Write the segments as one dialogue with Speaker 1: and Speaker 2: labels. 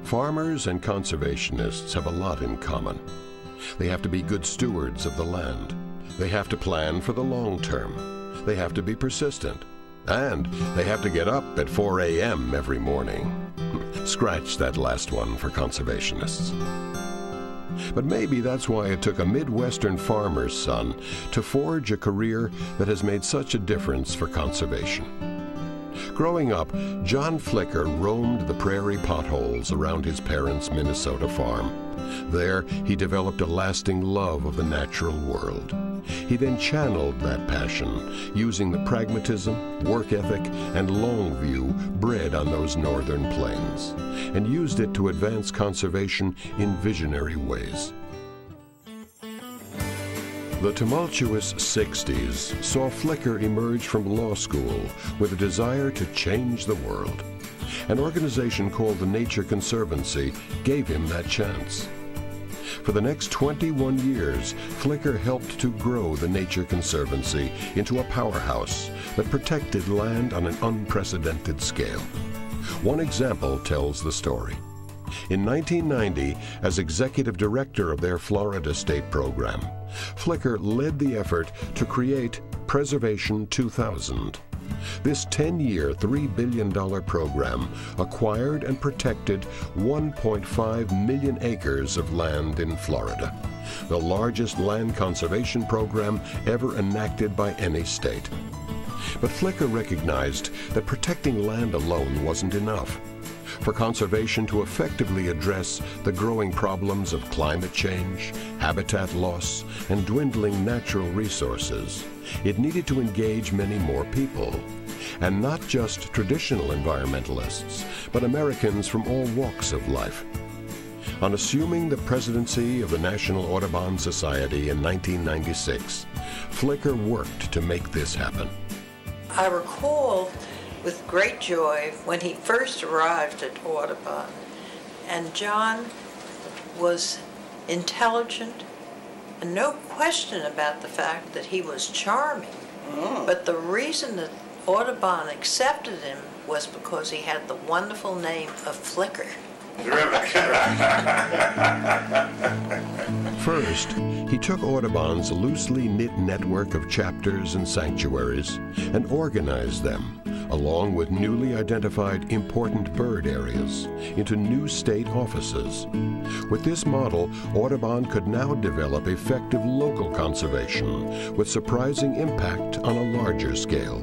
Speaker 1: Farmers and conservationists have a lot in common. They have to be good stewards of the land. They have to plan for the long term. They have to be persistent. And they have to get up at 4 a.m. every morning. Scratch that last one for conservationists. But maybe that's why it took a Midwestern farmer's son to forge a career that has made such a difference for conservation. Growing up, John Flicker roamed the prairie potholes around his parents' Minnesota farm. There, he developed a lasting love of the natural world. He then channeled that passion, using the pragmatism, work ethic, and long view bred on those northern plains, and used it to advance conservation in visionary ways. The tumultuous 60s saw Flicker emerge from law school with a desire to change the world. An organization called the Nature Conservancy gave him that chance. For the next 21 years, Flicker helped to grow the Nature Conservancy into a powerhouse that protected land on an unprecedented scale. One example tells the story. In 1990, as executive director of their Florida state program, Flicker led the effort to create Preservation 2000. This 10-year, $3 billion program acquired and protected 1.5 million acres of land in Florida, the largest land conservation program ever enacted by any state. But Flicker recognized that protecting land alone wasn't enough. For conservation to effectively address the growing problems of climate change, habitat loss, and dwindling natural resources, it needed to engage many more people. And not just traditional environmentalists, but Americans from all walks of life. On assuming the presidency of the National Audubon Society in 1996, Flicker worked to make this happen.
Speaker 2: I recall with great joy when he first arrived at Audubon, and John was intelligent, and no question about the fact that he was charming. But the reason that Audubon accepted him was because he had the wonderful name of Flicker.
Speaker 1: First, he took Audubon's loosely knit network of chapters and sanctuaries and organized them, along with newly identified important bird areas, into new state offices. With this model, Audubon could now develop effective local conservation with surprising impact on a larger scale.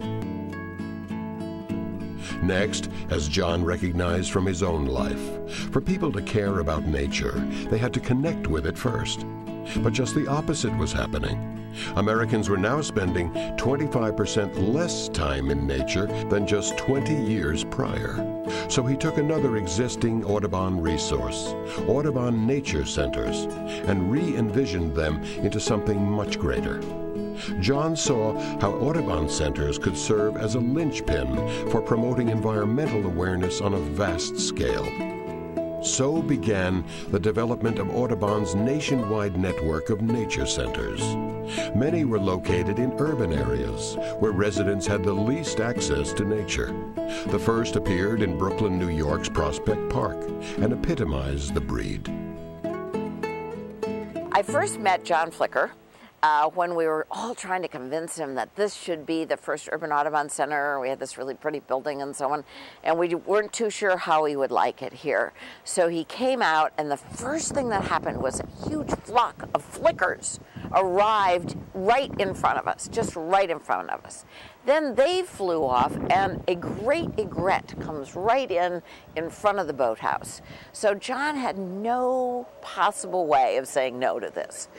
Speaker 1: Next, as John recognized from his own life, for people to care about nature, they had to connect with it first. But just the opposite was happening. Americans were now spending 25% less time in nature than just 20 years prior. So he took another existing Audubon resource, Audubon Nature Centers, and re-envisioned them into something much greater. John saw how Audubon centers could serve as a linchpin for promoting environmental awareness on a vast scale. So began the development of Audubon's nationwide network of nature centers. Many were located in urban areas where residents had the least access to nature. The first appeared in Brooklyn, New York's Prospect Park and epitomized the breed.
Speaker 3: I first met John Flicker when we were all trying to convince him that this should be the first urban Audubon center. We had this really pretty building and so on, and we weren't too sure how he would like it here. So he came out, and the first thing that happened was a huge flock of flickers arrived right in front of us, just right in front of us. Then they flew off, and a great egret comes right in front of the boathouse. So John had no possible way of saying no to this.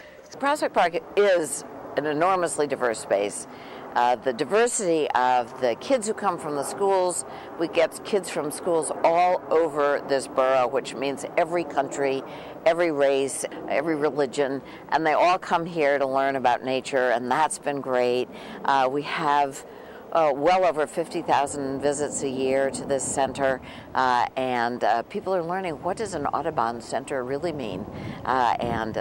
Speaker 3: Prospect Park is an enormously diverse space. The diversity of the kids who come from the schools, we get kids from schools all over this borough, which means every country, every race, every religion, and they all come here to learn about nature, and that's been great. We have well over 50,000 visits a year to this center, and people are learning, what does an Audubon center really mean? And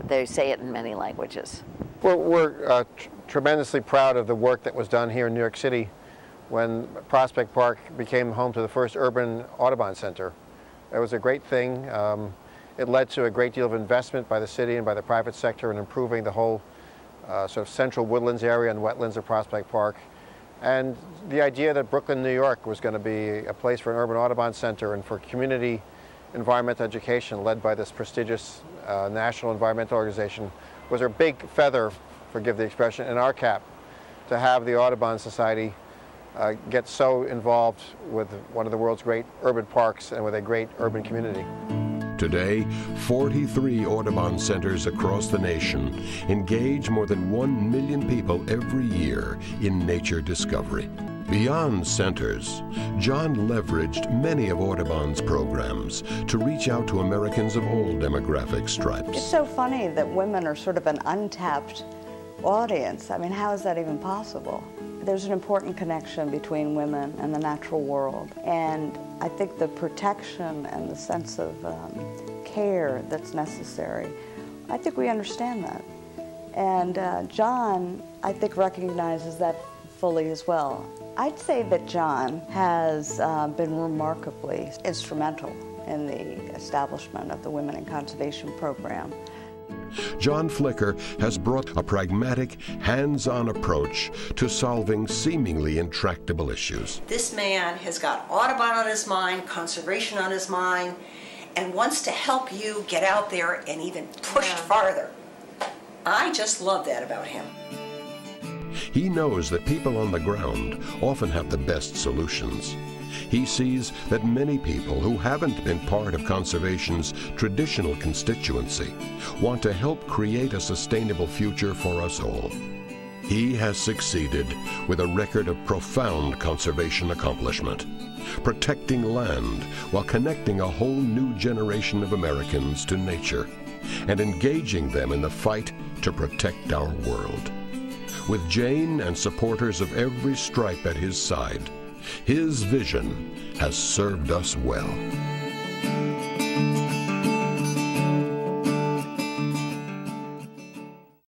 Speaker 3: they say it in many languages.
Speaker 4: We're tremendously proud of the work that was done here in New York City when Prospect Park became home to the first urban Audubon center. It was a great thing. It led to a great deal of investment by the city and by the private sector in improving the whole sort of central woodlands area and wetlands of Prospect Park. And the idea that Brooklyn, New York was going to be a place for an urban Audubon center and for community environmental education led by this prestigious national environmental organization was a big feather, forgive the expression, in our cap to have the Audubon Society get so involved with one of the world's great urban parks and with a great urban community.
Speaker 1: Today, 43 Audubon centers across the nation engage more than 1 million people every year in nature discovery. Beyond centers, John leveraged many of Audubon's programs to reach out to Americans of all demographic stripes.
Speaker 5: It's so funny that women are sort of an untapped audience. I mean, how is that even possible? There's an important connection between women and the natural world, and I think the protection and the sense of care that's necessary, I think we understand that. And John, I think, recognizes that fully as well. I'd say that John has been remarkably instrumental in the establishment of the Women in Conservation program.
Speaker 1: John Flicker has brought a pragmatic, hands-on approach to solving seemingly intractable issues.
Speaker 6: This man has got Audubon on his mind, conservation on his mind, and wants to help you get out there and even push farther. I just love that about him.
Speaker 1: He knows that people on the ground often have the best solutions. He sees that many people who haven't been part of conservation's traditional constituency want to help create a sustainable future for us all. He has succeeded with a record of profound conservation accomplishment, protecting land while connecting a whole new generation of Americans to nature and engaging them in the fight to protect our world. With Jane and supporters of every stripe at his side, his vision has served us well.